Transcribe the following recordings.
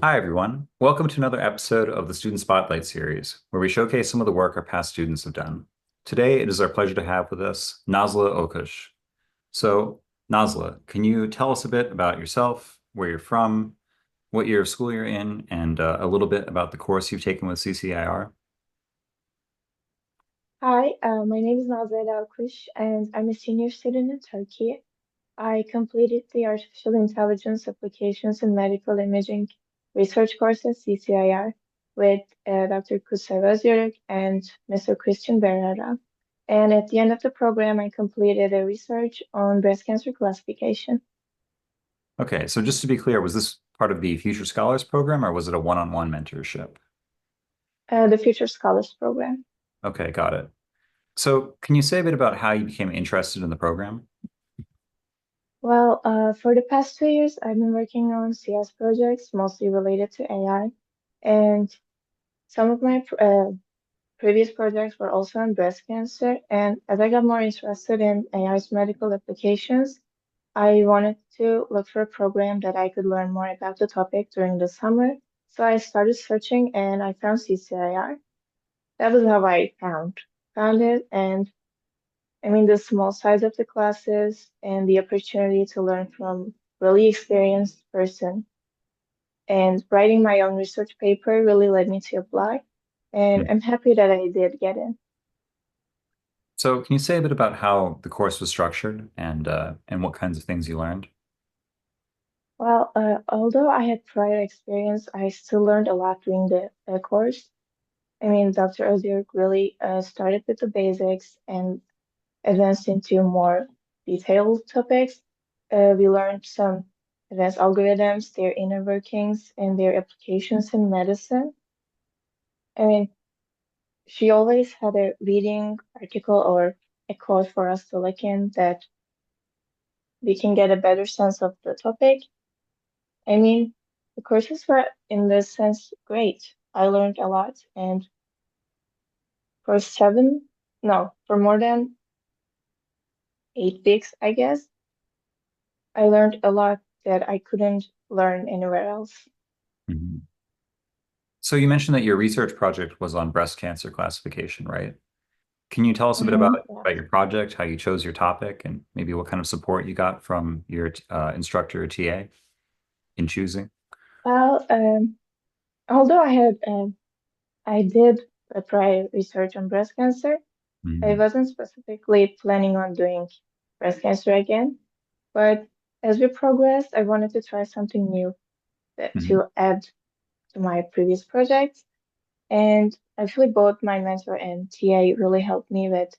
Hi, everyone. Welcome to another episode of the Student Spotlight series, where we showcase some of the work our past students have done. Today, it is our pleasure to have with us Nazli Ela Okuş. So, Nazla, can you tell us a bit about yourself, where you're from, what year of school you're in, and a little bit about the course you've taken with CCIR? Hi, my name is Nazli Ela Okuş, and I'm a senior student in Turkey. I completed the Artificial Intelligence Applications in Medical Imaging research course at CCIR with Dr. Kutser Özyoruk and Mr. Christian Berrera. And at the end of the program, I completed a research on breast cancer classification, Okay, so just to be clear, was this part of the Future Scholars program or was it a one-on-one mentorship? the Future Scholars Program. Okay, got it. So, can you say a bit about how you became interested in the program? Well, for the past 2 years, I've been working on CS projects, mostly related to AI. And some of my previous projects were also on breast cancer, and as I got more interested in AI's medical applications, I wanted to look for a program that I could learn more about the topic during the summer. So I started searching and I found CCIR. That was how I found it, and I mean the small size of the classes and the opportunity to learn from really experienced person and writing my own research paper really led me to apply. And I'm happy that I did get in. So, can you say a bit about how the course was structured and what kinds of things you learned? Well, although I had prior experience, I still learned a lot during the course. I mean, Dr. Ozirk really started with the basics and advanced into more detailed topics. We learned some advanced algorithms, their inner workings, and their applications in medicine. I mean, she always had a reading article or a quote for us to look in that we can get a better sense of the topic. I mean, the courses were in this sense great. I learned a lot, and for for more than 8 weeks, I guess, I learned a lot that I couldn't learn anywhere else. Mhm. So, you mentioned that your research project was on breast cancer classification, right? Can you tell us a bit Yeah. about your project, how you chose your topic, and maybe what kind of support you got from your instructor or TA in choosing? Well, although I did a prior research on breast cancer, I Mhm. wasn't specifically planning on doing breast cancer again. But as we progressed, I wanted to try something new Mhm. to add to my previous projects. And actually, both my mentor and TA really helped me with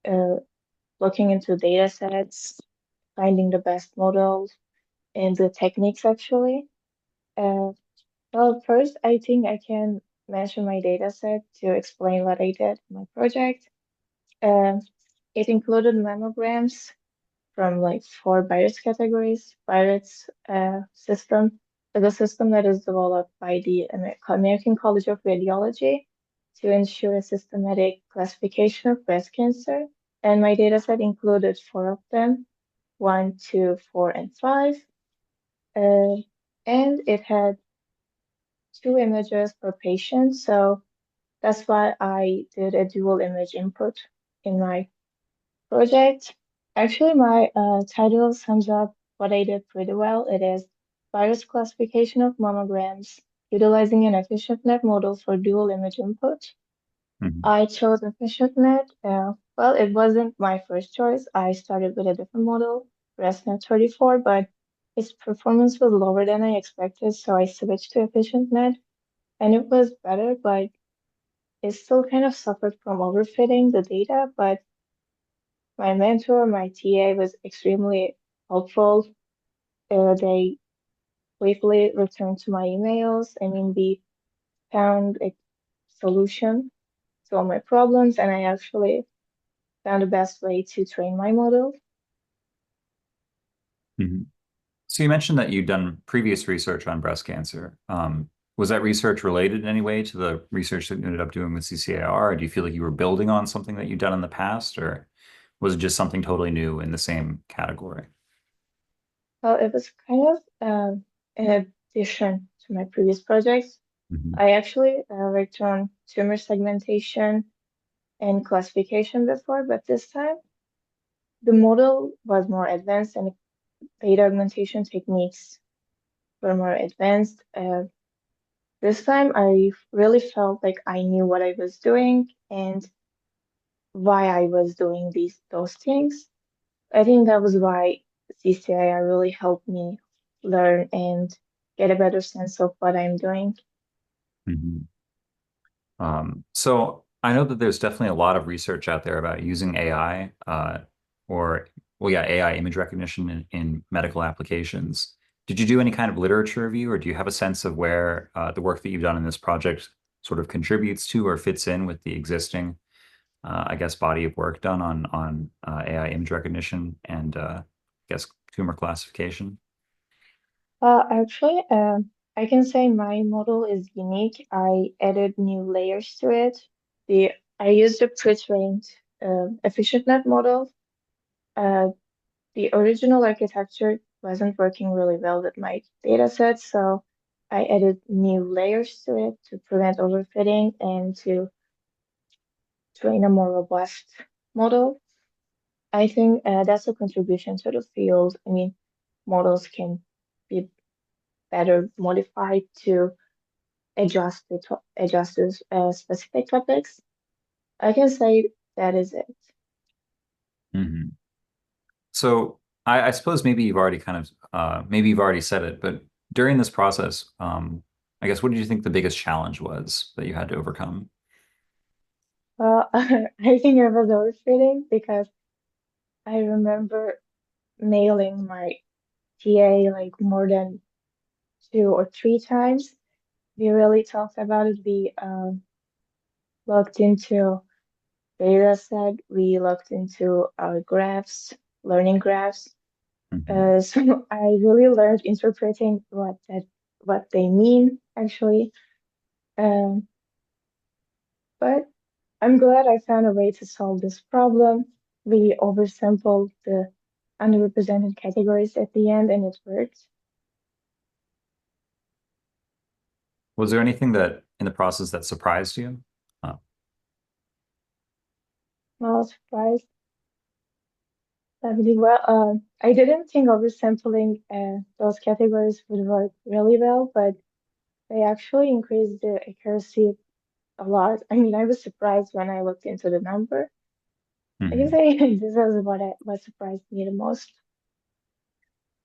uh, looking into data sets, finding the best models, and the techniques actually. Uh, well, first, I think I can mention my data set to explain what I did in my project. Uh, it included mammograms from like four virus categories. BI-RADS system is a system that is developed by the American College of Radiology to ensure a systematic classification of breast cancer. And my dataset included four of them, one, two, four, and five. Uh, and it had two images per patient. So that's why I did a dual image input in my project. Actually, my title sums up what I did pretty well. It is virus classification of mammograms utilizing an EfficientNet model for dual image input. Mhm. I chose EfficientNet. Well, it wasn't my first choice. I started with a different model, ResNet 34, but its performance was lower than I expected, so I switched to EfficientNet, and it was better, but it still kind of suffered from overfitting the data. But my mentor, my TA, was extremely helpful. They quickly returned to my emails. I mean, we found a solution to all my problems, and I actually found the best way to train my model. Mhm. So, you mentioned that you'd done previous research on breast cancer. Was that research related in any way to the research that you ended up doing with CCIR? Or do you feel like you were building on something that you'd done in the past, or was it just something totally new in the same category? Well, it was kind of an addition to my previous projects. Mhm. I actually worked on tumor segmentation and classification before, but this time the model was more advanced and data augmentation techniques were more advanced. This time I really felt like I knew what I was doing and why I was doing those things. I think that was why CCIR really helped me learn and get a better sense of what I'm doing. Mhm. So I know that there's definitely a lot of research out there about using AI, or well, yeah, AI image recognition in medical applications. Did you do any kind of literature review, or do you have a sense of where the work that you've done in this project sort of contributes to or fits in with the existing, I guess, body of work done on AI image recognition and I guess tumor classification? Actually, I can say my model is unique. I added new layers to it. The I used a pre-trained EfficientNet model. Uh, the original architecture wasn't working really well with my data set, so I added new layers to it to prevent overfitting and to train a more robust model. I think that's a contribution to the field. I mean, models can be better modified to adjust to specific topics. I can say that is it. Mhm. So I suppose maybe you've already kind of maybe you've already said it, but during this process, I guess what did you think the biggest challenge was that you had to overcome? I think I was overfitting because I remember mailing my TA like more than 2 or 3 times. We really talked about it. We looked into data set. We looked into our graphs, learning graphs. Mhm. So I really learned interpreting what they mean actually. Um, but I'm glad I found a way to solve this problem. We oversampled the underrepresented categories at the end, and it worked. Was there anything that in the process that surprised you? Uh, Well, surprised. Really well. I didn't think oversampling those categories would work really well, but they actually increased the accuracy a lot. I mean, I was surprised when I looked into the number. I can mhm. say this is what surprised me the most.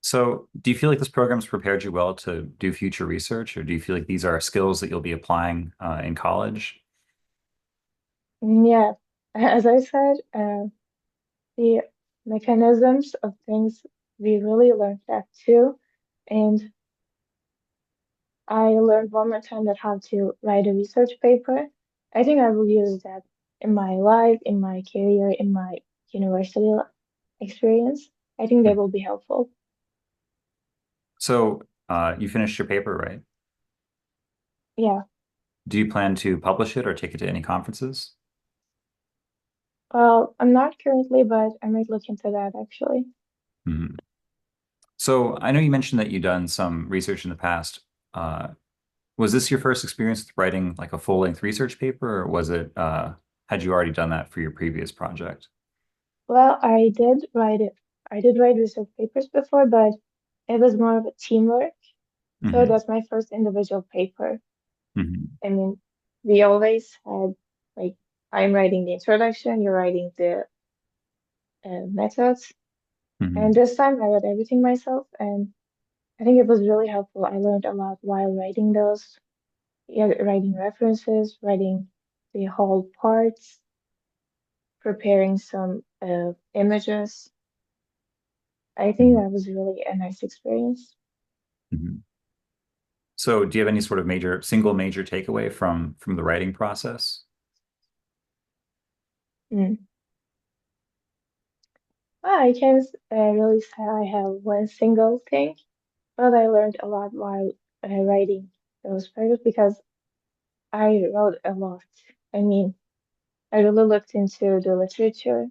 So do you feel like this program's prepared you well to do future research, or do you feel like these are skills that you'll be applying in college? Yeah, as I said, the mechanisms of things, we really learned that too. And I learned one more time that how to write a research paper. I think I will use that in my life, in my career, in my university experience. I think they Mhm. will be helpful. So you finished your paper, right? Yeah. Do you plan to publish it or take it to any conferences? Well, I'm not currently, but I might look into that actually. Mhm. So I know you mentioned that you've done some research in the past. Uh, was this your first experience with writing like a full-length research paper, or was it had you already done that for your previous project? Well, I did write it. I did write research papers before, but it was more of a teamwork. So Hmm. that's my first individual paper. Hmm. I mean, we always had like I'm writing the introduction, you're writing the methods, and Hmm. this time I wrote everything myself, and I think it was really helpful. I learned a lot while writing those, yeah, writing references, writing the whole parts, preparing some images. I think Hmm. that was really a nice experience. Hmm. So do you have any sort of single major takeaway from the writing process? Mm. Well, I can't really say I have one single thing, but I learned a lot while writing those papers because I wrote a lot. I mean, I really looked into the literature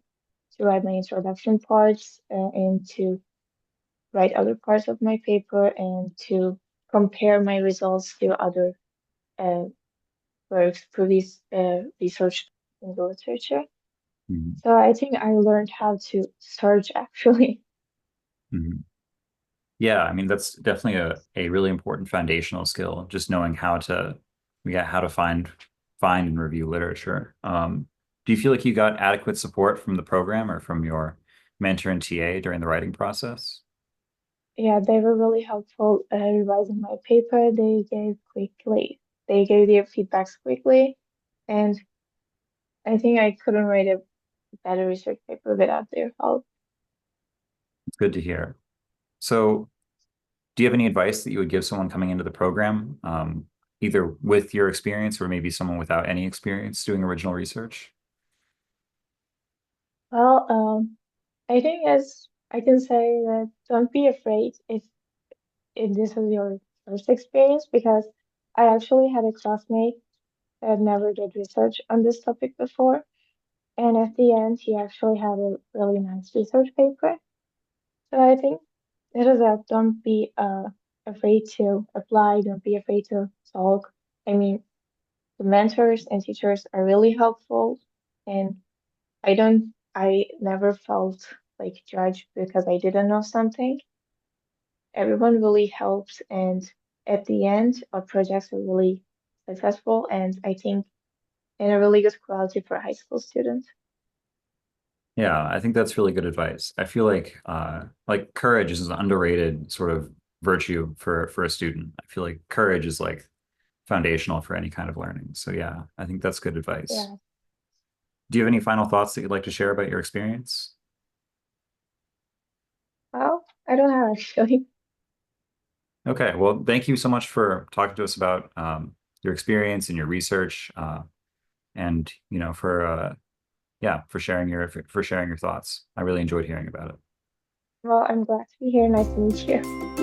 to write my introduction parts and to write other parts of my paper and to compare my results to other works, previous research in the literature. Mhm. So I think I learned how to search actually. Mhm. Yeah, I mean, that's definitely a really important foundational skill, just knowing how to, yeah, how to find and review literature. Do you feel like you got adequate support from the program or from your mentor and TA during the writing process? Yeah, they were really helpful revising my paper. They gave their feedbacks quickly, and I think I couldn't write a better research paper without their help. It's good to hear. So, do you have any advice that you would give someone coming into the program, either with your experience or maybe someone without any experience doing original research? Well, I think as I can say that don't be afraid if this is your first experience because I actually had a classmate that never did research on this topic before, and at the end he actually had a really nice research paper. So I think it is that don't be afraid to apply, don't be afraid to talk. I mean, the mentors and teachers are really helpful, and I never felt like judged because I didn't know something. Everyone really helps, and at the end, our projects are really successful, and I think in a really good quality for a high school student. Yeah, I think that's really good advice. I feel like courage is an underrated sort of virtue for a student. I feel like courage is like foundational for any kind of learning. So yeah, I think that's good advice. Yeah. Do you have any final thoughts that you'd like to share about your experience? Well, I don't have actually. Okay, well, thank you so much for talking to us about your experience and your research, and for yeah, for sharing your thoughts. I really enjoyed hearing about it. Well, I'm glad to be here. Nice to meet you.